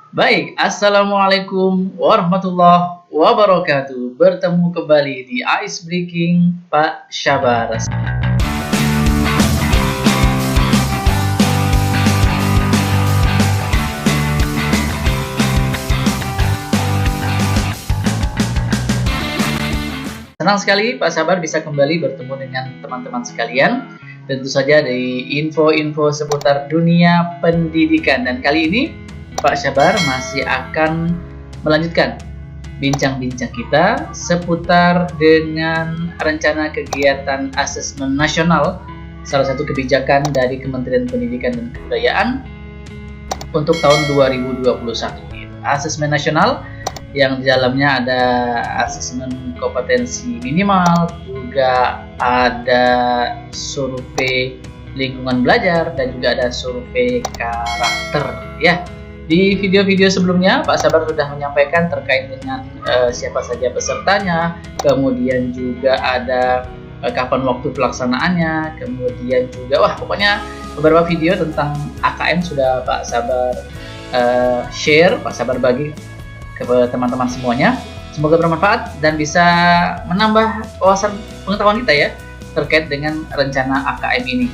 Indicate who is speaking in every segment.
Speaker 1: Baik, Assalamualaikum warahmatullahi wabarakatuh. Bertemu kembali di Ice Breaking Pak Syabar. Senang sekali Pak Syabar bisa kembali bertemu dengan teman-teman sekalian. Tentu saja dari info-info seputar dunia pendidikan. Dan kali ini Pak Syabar masih akan melanjutkan bincang-bincang kita seputar dengan rencana kegiatan asesmen nasional, salah satu kebijakan dari Kementerian Pendidikan dan Kebudayaan untuk tahun 2021. Asesmen nasional yang di dalamnya ada asesmen kompetensi minimal, juga ada survei lingkungan belajar, dan juga ada survei karakter ya. Di video-video sebelumnya Pak Syabar sudah menyampaikan terkait dengan siapa saja pesertanya, kemudian juga ada kapan waktu pelaksanaannya, kemudian juga pokoknya beberapa video tentang AKM sudah Pak Syabar share, Pak Syabar bagi ke teman-teman semuanya. Semoga bermanfaat dan bisa menambah wawasan pengetahuan kita ya terkait dengan rencana AKM ini.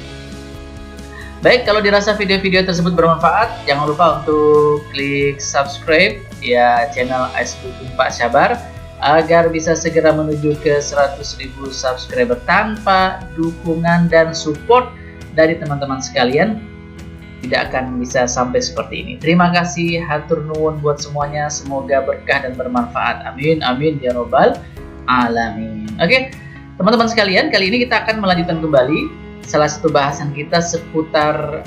Speaker 1: Baik, kalau dirasa video-video tersebut bermanfaat, jangan lupa untuk klik subscribe ya channel Ice Breaking Pak Syabar agar bisa segera menuju ke 100.000 subscriber. Tanpa dukungan dan support dari teman-teman sekalian, tidak akan bisa sampai seperti ini. Terima kasih, hatur nuwun buat semuanya. Semoga berkah dan bermanfaat. Amin, amin ya robbal alamin. Oke, teman-teman sekalian, kali ini kita akan melanjutkan kembali salah satu bahasan kita seputar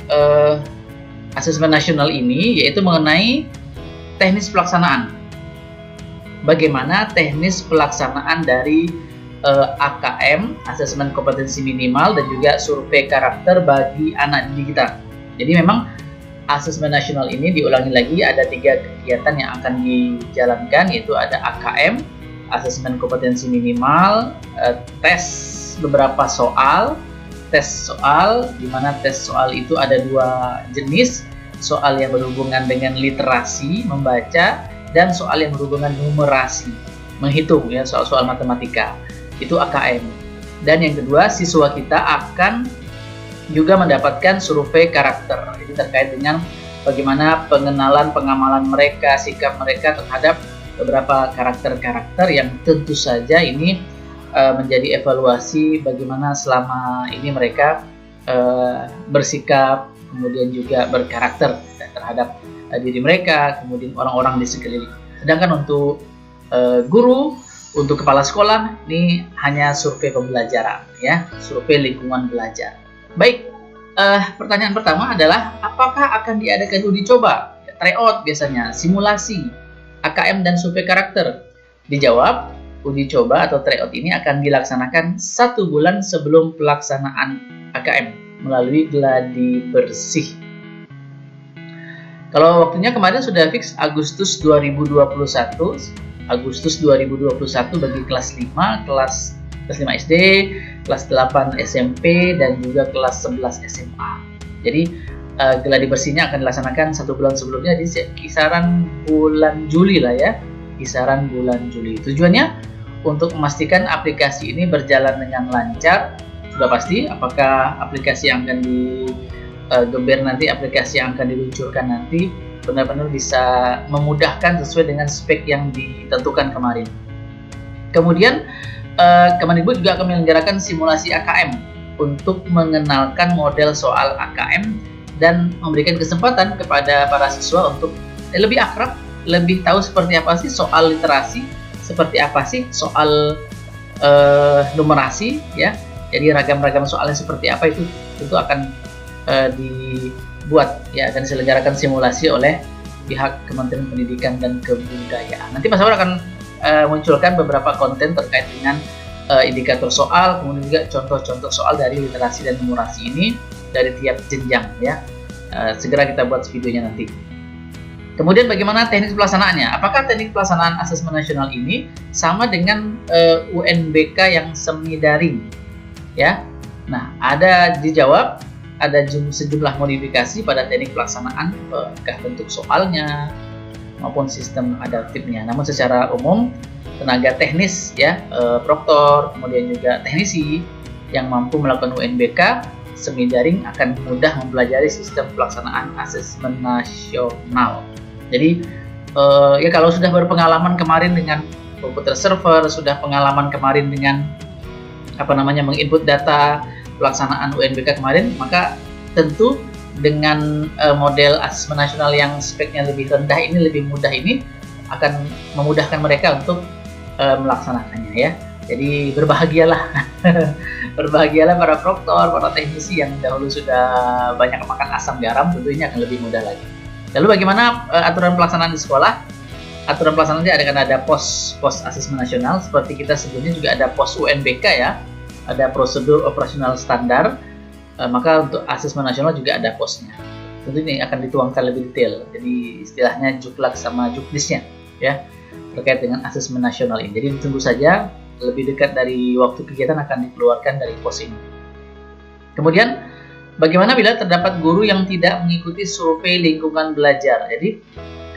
Speaker 1: asesmen nasional ini, yaitu mengenai teknis pelaksanaan. Bagaimana teknis pelaksanaan dari AKM, asesmen kompetensi minimal, dan juga survei karakter bagi anak didik kita. Jadi memang asesmen nasional ini diulangi lagi, ada 3 kegiatan yang akan dijalankan, yaitu ada AKM, asesmen kompetensi minimal, tes beberapa soal, di mana tes soal itu ada 2 jenis, soal yang berhubungan dengan literasi, membaca, dan soal yang berhubungan numerasi, menghitung ya, soal-soal matematika, itu AKM. Dan yang kedua, siswa kita akan juga mendapatkan survei karakter. Ini terkait dengan bagaimana pengenalan, pengamalan mereka, sikap mereka terhadap beberapa karakter-karakter yang tentu saja ini menjadi evaluasi bagaimana selama ini mereka bersikap, kemudian juga berkarakter terhadap diri mereka, kemudian orang-orang di sekeliling. Sedangkan untuk guru, untuk kepala sekolah, ini hanya survei pembelajaran ya, survei lingkungan belajar. Baik, pertanyaan pertama adalah apakah akan diadakan uji coba, tryout biasanya, simulasi, AKM dan survei karakter? Dijawab, uji coba atau tryout ini akan dilaksanakan 1 bulan sebelum pelaksanaan AKM melalui gladi bersih. Kalau waktunya kemarin sudah fix Agustus 2021, bagi kelas 5, kelas 5 SD, kelas 8 SMP, dan juga kelas 11 SMA. Jadi gladi bersihnya akan dilaksanakan 1 bulan sebelumnya, di kisaran bulan Juli lah ya, kisaran bulan Juli. Tujuannya untuk memastikan aplikasi ini berjalan dengan lancar. Sudah pasti apakah aplikasi yang akan digeber nanti, aplikasi yang akan diluncurkan nanti benar-benar bisa memudahkan sesuai dengan spek yang ditentukan kemarin. Kemudian Kemendikbud juga akan menyelenggarakan simulasi AKM untuk mengenalkan model soal AKM dan memberikan kesempatan kepada para siswa untuk lebih akrab, lebih tahu seperti apa sih soal literasi, seperti apa sih soal numerasi ya. Jadi ragam-ragam soalnya seperti apa itu akan dibuat ya, akan diselenggarakan simulasi oleh pihak Kementerian Pendidikan dan Kebudayaan. Nanti Mas Awar akan munculkan beberapa konten terkait dengan indikator soal, kemudian juga contoh-contoh soal dari literasi dan numerasi ini dari tiap jenjang ya. Segera kita buat videonya nanti. Kemudian bagaimana teknis pelaksanaannya? Apakah teknik pelaksanaan asesmen nasional ini sama dengan UNBK yang semi daring? Ya. Nah, ada dijawab, ada sejumlah modifikasi pada teknik pelaksanaan, bentuk soalnya, maupun sistem adaptifnya. Namun secara umum tenaga teknis ya, proktor, kemudian juga teknisi yang mampu melakukan UNBK semi daring akan mudah mempelajari sistem pelaksanaan asesmen nasional. Jadi ya kalau sudah berpengalaman kemarin dengan komputer server, sudah pengalaman kemarin dengan menginput data pelaksanaan UNBK kemarin, maka tentu dengan model asesmen nasional yang speknya lebih rendah ini, lebih mudah ini akan memudahkan mereka untuk melaksanakannya ya. Jadi berbahagialah berbahagialah para proktor, para teknisi yang dahulu sudah banyak makan asam garam, tentu ini akan lebih mudah lagi. Lalu bagaimana aturan pelaksanaan di sekolah? Aturan pelaksanaannya ada pos asesmen nasional, seperti kita sebelumnya juga ada pos UNBK ya, ada prosedur operasional standar, maka untuk asesmen nasional juga ada posnya. Tentu ini akan dituangkan lebih detail, jadi istilahnya juklak sama juknisnya ya, terkait dengan asesmen nasional ini. Jadi tunggu saja, lebih dekat dari waktu kegiatan akan dikeluarkan dari pos ini. Kemudian bagaimana bila terdapat guru yang tidak mengikuti survei lingkungan belajar? Jadi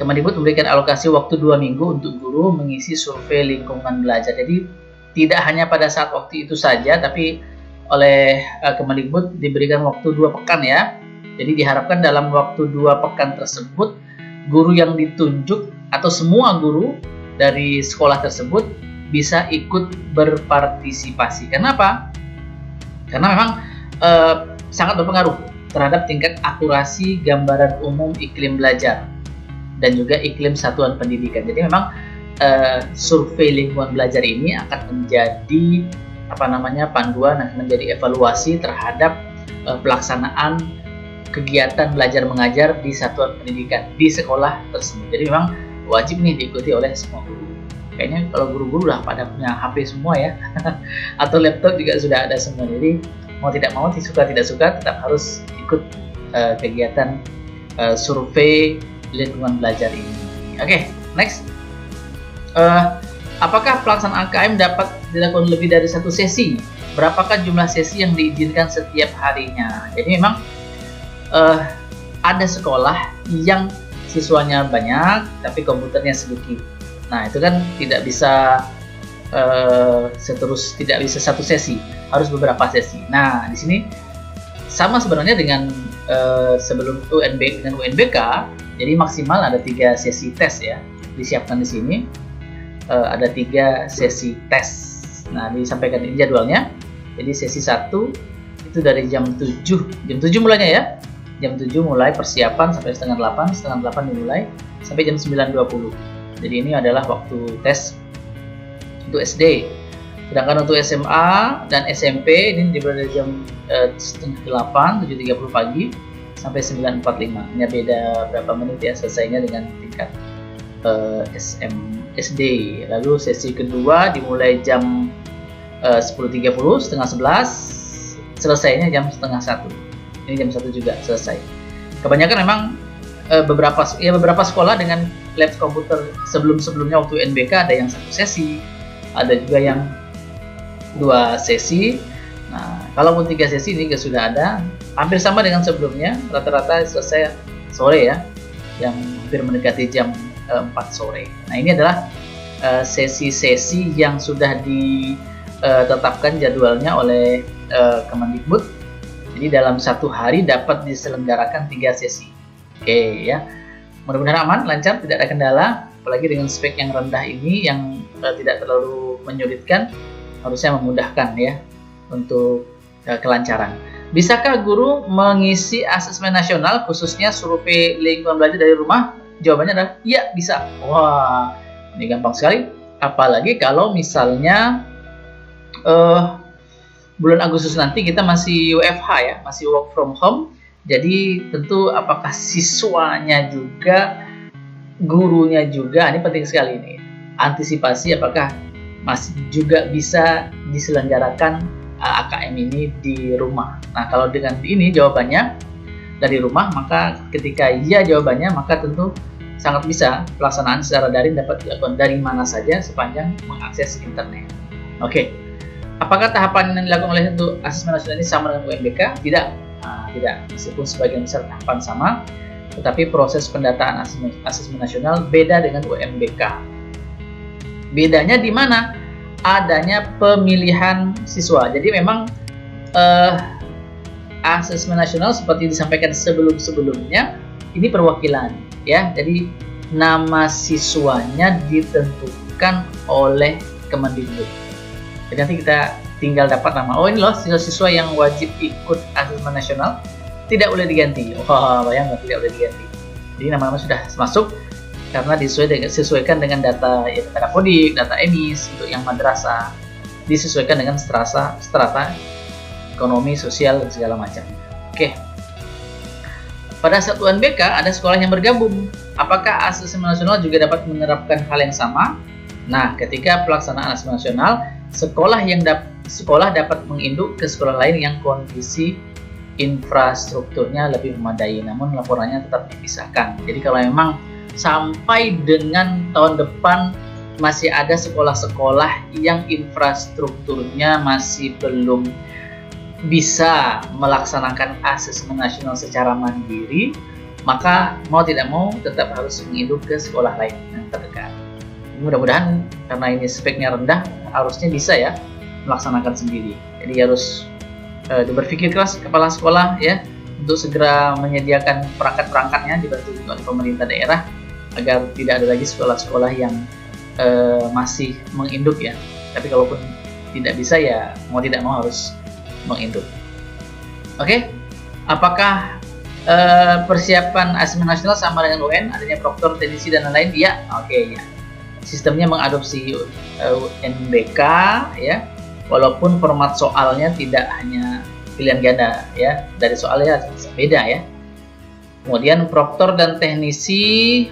Speaker 1: Kemendikbud memberikan alokasi waktu 2 minggu untuk guru mengisi survei lingkungan belajar. Jadi tidak hanya pada saat waktu itu saja, tapi oleh Kemendikbud diberikan waktu 2 pekan ya. Jadi diharapkan dalam waktu 2 pekan tersebut, guru yang ditunjuk atau semua guru dari sekolah tersebut bisa ikut berpartisipasi. Kenapa? Karena memang sangat berpengaruh terhadap tingkat akurasi gambaran umum iklim belajar dan juga iklim satuan pendidikan. Jadi memang survei lingkungan belajar ini akan menjadi panduan, menjadi evaluasi terhadap pelaksanaan kegiatan belajar mengajar di satuan pendidikan di sekolah tersebut. Jadi memang wajib nih diikuti oleh semua guru. Kayaknya kalau guru-guru udah pada punya HP semua ya, atau laptop juga sudah ada semua. Jadi mau tidak mau, suka tidak suka, tetap harus ikut kegiatan survei lingkungan belajar ini. Oke, next. Apakah pelaksanaan AKM dapat dilakukan lebih dari 1 sesi? Berapakah jumlah sesi yang diizinkan setiap harinya? Jadi memang ada sekolah yang siswanya banyak tapi komputernya sedikit. Nah, itu kan tidak bisa tidak bisa 1 sesi, harus beberapa sesi. Nah, di sini sama sebenarnya dengan sebelum UNBK, jadi maksimal ada 3 sesi tes ya, disiapkan di sini. Ada 3 sesi tes. Nah, disampaikan ini jadwalnya. Jadi sesi 1 itu dari jam 7 mulainya ya. Jam 7 mulai persiapan sampai setengah 8 dimulai sampai jam 9.20. Jadi ini adalah waktu tes untuk SD. Sedangkan untuk SMA dan SMP ini dimulai dari jam setengah 8, 7.30 pagi sampai 9.45. Ini beda berapa menit ya selesainya dengan tingkat SD. Lalu sesi kedua dimulai jam 10.30, setengah 11, selesainya jam setengah 1. Ini jam 1 juga selesai. Kebanyakan memang beberapa sekolah dengan lab komputer sebelumnya waktu NBK ada yang 1 sesi, ada juga yang 2 sesi. Nah, kalaupun 3 sesi ini juga sudah ada, hampir sama dengan sebelumnya, rata-rata selesai sore ya, yang hampir mendekati jam 4 sore. Nah, ini adalah sesi-sesi yang sudah ditetapkan jadwalnya oleh Kemendikbud. Jadi dalam 1 hari dapat diselenggarakan 3 sesi. Oke ya, mudah-mudahan aman, lancar, tidak ada kendala. Apalagi dengan spek yang rendah ini yang tidak terlalu menyulitkan, harusnya memudahkan ya untuk kelancaran. Bisakah guru mengisi asesmen nasional khususnya survei lingkungan belajar dari rumah? Jawabannya adalah iya, bisa. Wah, ini gampang sekali. Apalagi kalau misalnya bulan Agustus nanti kita masih WFH ya, masih work from home. Jadi tentu apakah siswanya juga, gurunya juga, ini penting sekali ini. Antisipasi apakah masih juga bisa diselenggarakan AKM ini di rumah. Nah, kalau dengan ini jawabannya dari rumah, maka ketika iya jawabannya, maka tentu sangat bisa pelaksanaan secara daring dapat dilakukan dari mana saja sepanjang mengakses internet. Oke. Apakah tahapan yang dilakukan oleh untuk asesmen nasional ini sama dengan UNBK? Tidak. Nah, tidak. Meskipun sebagian besar tahapan sama, Tetapi proses pendataan asesmen nasional beda dengan UNBK. Bedanya di mana? Adanya pemilihan siswa. Jadi memang asesmen nasional seperti disampaikan sebelum-sebelumnya, ini perwakilan ya. Jadi nama siswanya ditentukan oleh Kemendikbud. Jadi nanti kita tinggal dapat nama. Oh, ini loh siswa-siswa yang wajib ikut asesmen nasional, tidak boleh diganti. Wah, bayangkan tidak boleh diganti. Jadi nama-nama sudah masuk karena disesuaikan dengan data ya, data Dapodik, data EMIS untuk yang madrasah, disesuaikan dengan strata ekonomi, sosial, dan segala macam. Oke. Pada saat UNBK ada sekolah yang bergabung. Apakah asesmen nasional juga dapat menerapkan hal yang sama? Nah, ketika pelaksanaan asesmen nasional, sekolah dapat menginduk ke sekolah lain yang kondisi infrastrukturnya lebih memadai, namun laporannya tetap dipisahkan. Jadi kalau memang sampai dengan tahun depan masih ada sekolah-sekolah yang infrastrukturnya masih belum bisa melaksanakan asesmen nasional secara mandiri, maka mau tidak mau tetap harus menginduk ke sekolah lain yang terdekat. Mudah-mudahan karena ini speknya rendah, harusnya bisa ya melaksanakan sendiri. Jadi harus berpikir keras kepala sekolah ya untuk segera menyediakan perangkat-perangkatnya dibantu oleh pemerintah daerah agar tidak ada lagi sekolah-sekolah yang masih menginduk ya. Tapi kalaupun tidak bisa ya mau tidak mau harus menginduk. Oke, apakah persiapan asesmen nasional sama dengan UN, adanya proktor, teknisi dan lain-lain? Ya, oke ya. Sistemnya mengadopsi UNBK ya, walaupun format soalnya tidak hanya pilihan ganda ya, dari soalnya beda ya. Kemudian proktor dan teknisi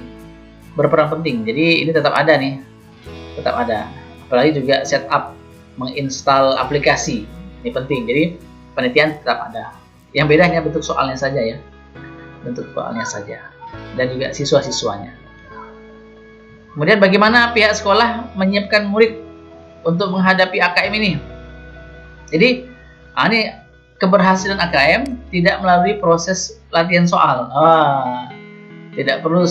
Speaker 1: berperan penting, jadi ini tetap ada nih, tetap ada. Apalagi juga setup menginstal aplikasi, ini penting. Jadi penelitian tetap ada. Yang beda hanya bentuk soalnya saja ya, bentuk soalnya saja, dan juga siswa-siswanya. Kemudian bagaimana pihak sekolah menyiapkan murid untuk menghadapi AKM ini? Jadi ini keberhasilan AKM tidak melalui proses latihan soal. Tidak perlu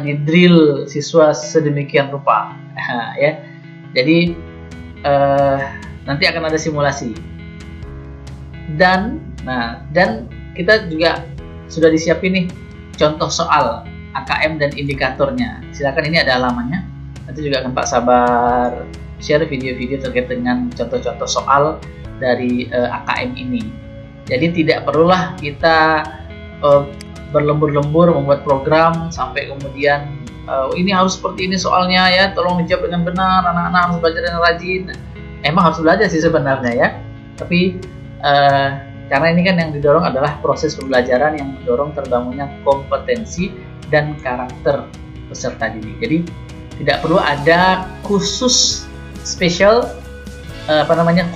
Speaker 1: di-drill siswa sedemikian rupa ya. Jadi nanti akan ada simulasi. Dan kita juga sudah disiapin nih contoh soal AKM dan indikatornya. Silakan, ini ada halamannya. Nanti juga akan Pak Sabar share video-video terkait dengan contoh-contoh soal dari AKM ini. Jadi tidak perlulah kita berlembur-lembur membuat program sampai kemudian ini harus seperti ini soalnya ya, tolong dijawab dengan benar, anak-anak harus belajar dengan rajin. Emang harus belajar sih sebenarnya ya, tapi karena ini kan yang didorong adalah proses pembelajaran yang mendorong terbangunnya kompetensi dan karakter peserta didik. Jadi tidak perlu ada khusus spesial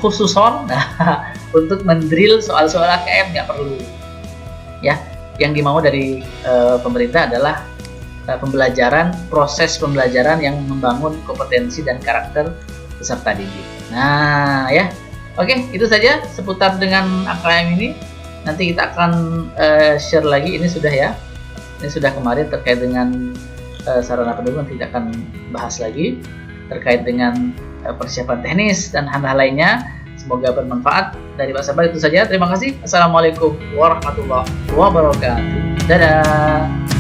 Speaker 1: khususon untuk mendrill soal-soal AKM, nggak perlu ya. Yang dimau dari pemerintah adalah proses pembelajaran yang membangun kompetensi dan karakter peserta didik. Nah ya, oke, itu saja seputar dengan AKM ini. Nanti kita akan share lagi, ini sudah ya, ini sudah kemarin terkait dengan sarana pendukung, tidak akan bahas lagi terkait dengan persiapan teknis dan hal-hal lainnya. Semoga bermanfaat. Dari Pak Sabar itu saja. Terima kasih. Assalamualaikum warahmatullahi wabarakatuh. Dadah.